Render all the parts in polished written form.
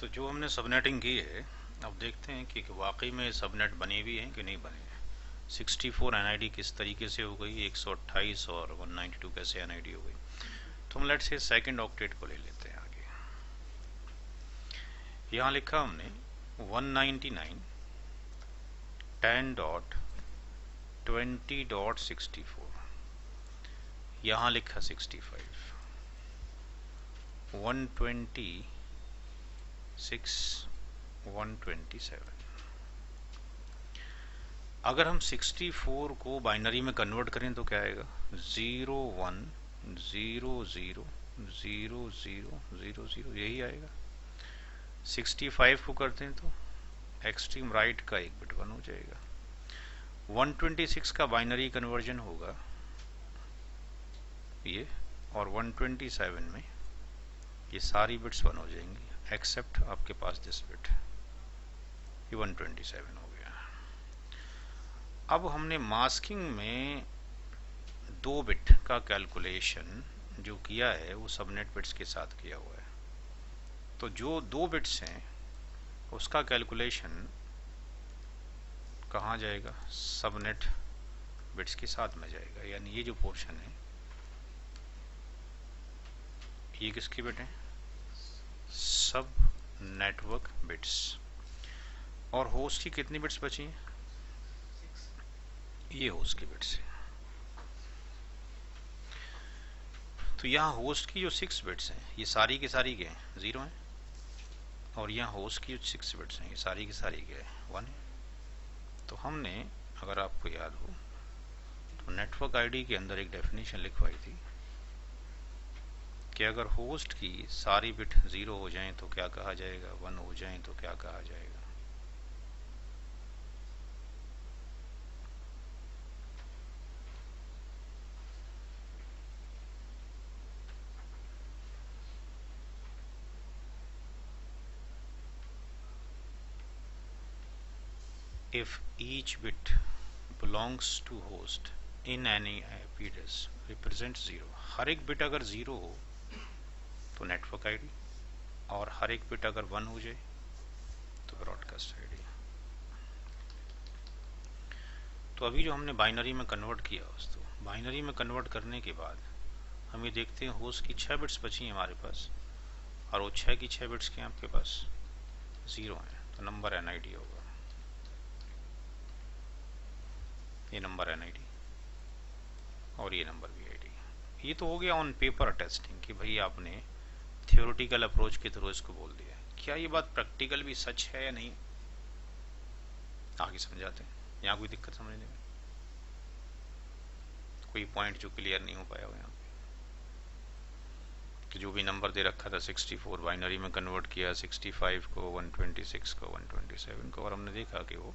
तो जो हमने सबनेटिंग की है, अब देखते हैं कि वाकई में सबनेट बने भी हैं कि नहीं बने हैं। 64 एनआईडी किस तरीके से हो गई, 128 और 192 कैसे एनआईडी हो गई। तो हम लेट्स से सेकंड ऑक्टेट को ले लेते हैं आगे। यहाँ लिखा हमने 199 10.20.64, यहाँ लिखा 65 126 127। अगर हम 64 को बाइनरी में कन्वर्ट करें तो क्या आएगा, 0 1 0 0 0 0 0 0, यही आएगा। 65 को करते हैं तो एक्सट्रीम राइट का एक बिट 1 हो जाएगा। 126 का बाइनरी कन्वर्जन होगा ये, और 127 में ये सारी बिट्स 1 हो जाएंगी एक्सेप्ट आपके पास दिस बिट, ये 127 हो गया। अब हमने मास्किंग में 2 बिट का कैलकुलेशन जो किया है वो सबनेट बिट्स के साथ किया हुआ है। तो जो 2 बिट्स हैं उसका कैलकुलेशन कहाँ जाएगा, सबनेट बिट्स के साथ में जाएगा। यानी ये जो पोर्शन है ये किसके बिट हैं, सब नेटवर्क बिट्स। और होस्ट की कितनी बिट्स बची हैं, ये होस्ट की बिट्स है। तो यहाँ होस्ट की जो 6 बिट्स हैं ये सारी की सारी के 0 हैं, और यहाँ होस्ट की जो 6 बिट्स हैं ये सारी की सारी के 1 है। तो हमने, अगर आपको याद हो, तो नेटवर्क आईडी के अंदर एक डेफिनेशन लिखवाई थी कि अगर होस्ट की सारी बिट 0 हो जाएं तो क्या कहा जाएगा, 1 हो जाएं तो क्या कहा जाएगा। If each bit belongs to host in any IP address represents 0, हर एक बिट अगर 0 हो तो नेटवर्क आईडी, और हर एक बिट अगर 1 हो जाए तो ब्रॉडकास्ट आईडी। तो अभी जो हमने बाइनरी में कन्वर्ट किया, दोस्तों बाइनरी में कन्वर्ट करने के बाद हम ये देखते हैं होस्ट की 6 बिट्स बची हैं हमारे पास, और वो 6 की 6 बिट्स के आपके पास 0 हैं, तो नंबर एनआईडी होगा, ये नंबर एनआईडी और ये नंबर वीआईडी। ये तो हो गया ऑन पेपर टेस्टिंग कि भाई आपने थियोरेटिकल अप्रोच के थ्रू इसको बोल दिया। क्या ये बात प्रैक्टिकल भी सच है या नहीं, आगे समझाते हैं। यहाँ कोई दिक्कत समझने में, कोई पॉइंट जो क्लियर नहीं हो पाया हो यहाँ पे। कि जो भी नंबर दे रखा था 64 बाइनरी में कन्वर्ट किया, 65 को, 126 को, 127 को, और हमने देखा कि वो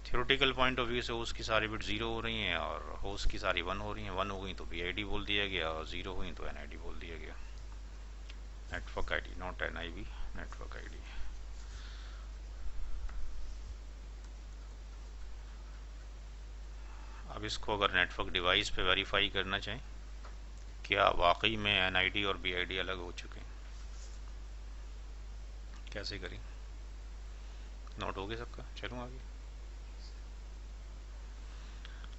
थियोरेटिकल पॉइंट ऑफ व्यू से होस्ट की सारी बिट 0 हो रही हैं और होस्ट की सारी 1 हो रही हैं। 1 हो गई तो बीआईडी बोल दिया गया, और 0 हुई तो एनआईडी बोल दिया गया। Network ID, not NIV, network ID. अब इसको अगर नेटवर्क डिवाइस पे वेरीफाई करना चाहें क्या वाकई में एनआईडी और बीआईडी अलग हो चुके हैं, कैसे करें, नोट हो गया सबका। चलूँ आगे।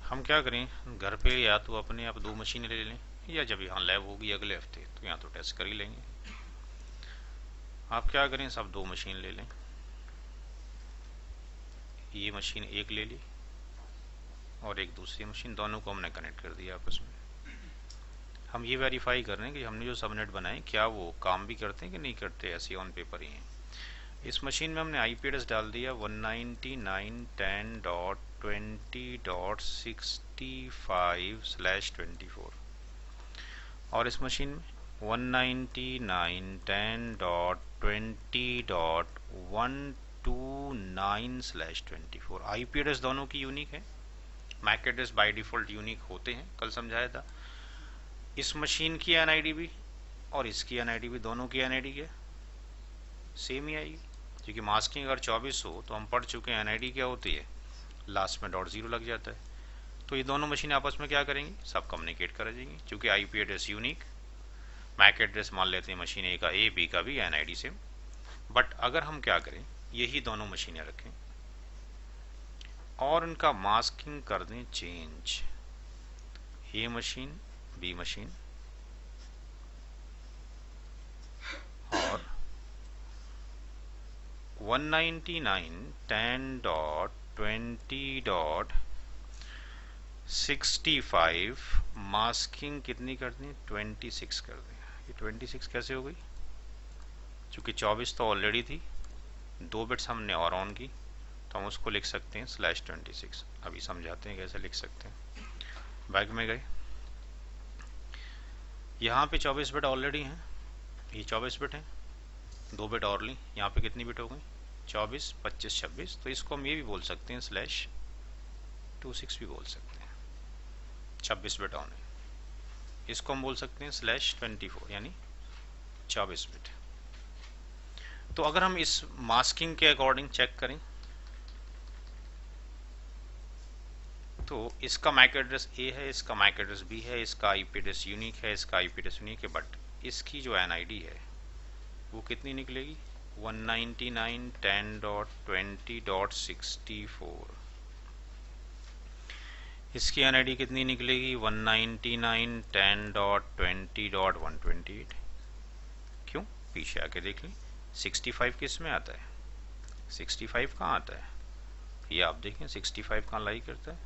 हम क्या करें, घर पे या तो अपने आप 2 मशीनें ले लें, या जब यहाँ लैब होगी अगले हफ्ते तो यहाँ तो टेस्ट कर ही लेंगे। आप क्या करें, सब 2 मशीन ले लें। ये मशीन एक ले ली और एक दूसरी मशीन, दोनों को हमने कनेक्ट कर दिया आपस में। हम ये वेरीफाई कर रहे हैं कि हमने जो सबनेट बनाए क्या वो काम भी करते हैं कि नहीं करते, ऐसे ऑन पेपर ही हैं। इस मशीन में हमने आईपी एड्रेस डाल दिया 199.10.65/24, और इस मशीन में 199.10.129/24। आईपी एड्रेस दोनों की यूनिक है, MAC address by default unique होते हैं, कल समझाया था। इस मशीन की एनआईडी भी और इसकी एनआईडी भी, दोनों की एनआईडी क्या सेम ही आएगी, क्योंकि मास्किंग अगर 24 हो तो हम पढ़ चुके हैं एनआईडी क्या होती है, लास्ट में .0 लग जाता है। तो ये दोनों मशीन आपस में क्या करेंगी, सब कम्युनिकेट कर जाएंगी, क्योंकि IP address unique MAC address मान लेते हैं मशीन ए का ए, बी का भी, एनआईडी सेम। बट अगर हम क्या करें, यही दोनों मशीनें रखें और उनका मास्किंग कर दें चेंज, ए मशीन बी मशीन और 199.10.20.65 मास्किंग कितनी कर दें, 26 कर दें। ये 26 कैसे हो गई, चूंकि 24 तो ऑलरेडी थी, 2 बिट्स हमने और ऑन की, तो हम उसको लिख सकते हैं /26। अभी समझाते हैं कैसे लिख सकते हैं। बैक में गए, यहाँ पे 24 बिट ऑलरेडी हैं, ये 24 बिट हैं, 2 बिट और ली, यहाँ पे कितनी बिट हो गई, 24, 25, 26। तो इसको हम ये भी बोल सकते हैं /26 भी बोल सकते हैं, 26 बिट ऑन है। इसको हम बोल सकते हैं /24 यानी 24 बिट। तो अगर हम इस मास्किंग के अकॉर्डिंग चेक करें तो इसका मैक एड्रेस ए है, इसका मैक एड्रेस बी है, इसका आईपी एड्रेस यूनिक है, इसका आईपी एड्रेस यूनिक है, बट इसकी जो एनआईडी है वो कितनी निकलेगी, 199.10.20.64। इसकी एनआईडी कितनी निकलेगी, 199.10.20.128। क्यों, पीछे आके देख लें, 65 किस में आता है, 65 कहाँ आता है, ये आप देखें 65 कहाँ लाई करता है,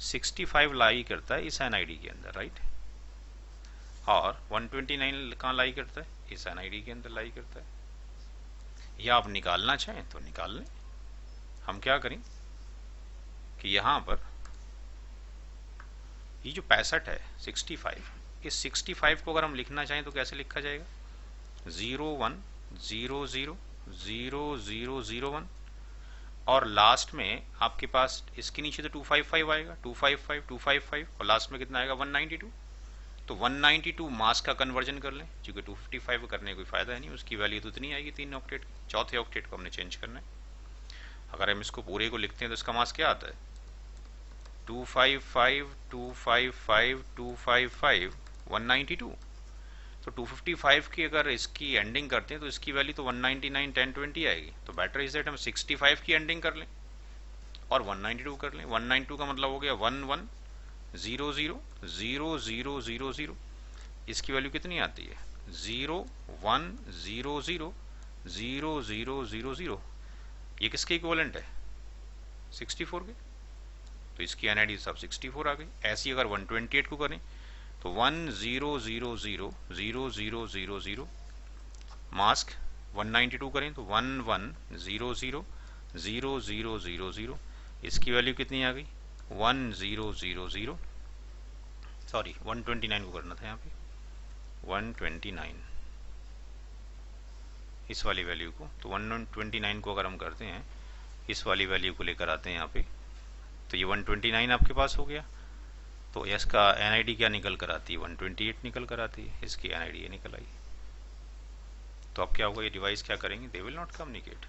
65 लाई करता है इस एनआईडी के अंदर, राइट। और 129 कहाँ लाई करता है, इस एनआईडी के अंदर लाई करता है। या आप निकालना चाहें तो निकाल लें। हम क्या करें कि यहाँ पर ये जो 65 है 65, इस 65 को अगर हम लिखना चाहें तो कैसे लिखा जाएगा, 01000001 और लास्ट में आपके पास इसके नीचे तो 255 आएगा, 255 255 और लास्ट में कितना आएगा 192। तो 192 मास्क का कन्वर्जन कर लें, क्योंकि 255 करने का कोई फायदा है नहीं, उसकी वैल्यू तो इतनी आएगी 3 ऑक्टेट की, चौथे ऑक्टेट को हमने चेंज करना है। अगर हम इसको पूरे को लिखते हैं तो इसका मास्क क्या आता है, 255 255 255 192। तो 255 की अगर इसकी एंडिंग करते हैं तो इसकी वैल्यू तो 199.10.20 आएगी। तो बेटर इज दैट हम 65 की एंडिंग कर लें और 192 कर लें। 192 का मतलब हो गया 11000000। इसकी वैल्यू कितनी आती है, 01000000। ये किसके इक्विवेलेंट है, 64 के। तो इसकी एनआईडी सब 64 आ गई। ऐसी अगर 128 को करें तो 10000000 मास्क, 192 करें तो 11000000। इसकी वैल्यू कितनी आ गई, 1000, सॉरी 129 को करना था यहाँ पे, 129 इस वाली वैल्यू को। तो 129 को अगर हम करते हैं, इस वाली वैल्यू को लेकर आते हैं यहाँ पे, तो ये 129 आपके पास हो गया। तो इसका एनआईडी क्या निकल कर आती है, 128 निकल कर आती है, इसकी एनआईडी ये निकल आई। तो अब क्या होगा, ये डिवाइस क्या करेंगे, दे विल नॉट कम्युनिकेट।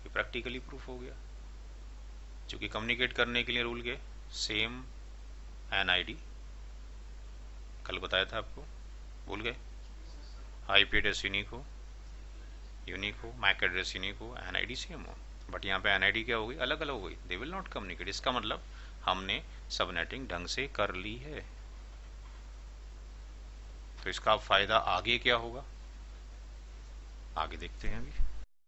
ये प्रैक्टिकली प्रूफ हो गया, क्योंकि कम्युनिकेट करने के लिए रूल के सेम एनआईडी, कल बताया था आपको, भूल गए, आईपी एड्रेस यूनिक हो, मैक एड्रेस यूनिक हो, एनआईडी सेम हो, बट यहाँ पे एनआईडी क्या हो गई, अलग अलग हो गई, दे विल नॉट कम्युनिकेट। इसका मतलब हमने सबनेटिंग ढंग से कर ली है। तो इसका फायदा आगे क्या होगा, आगे देखते हैं अभी।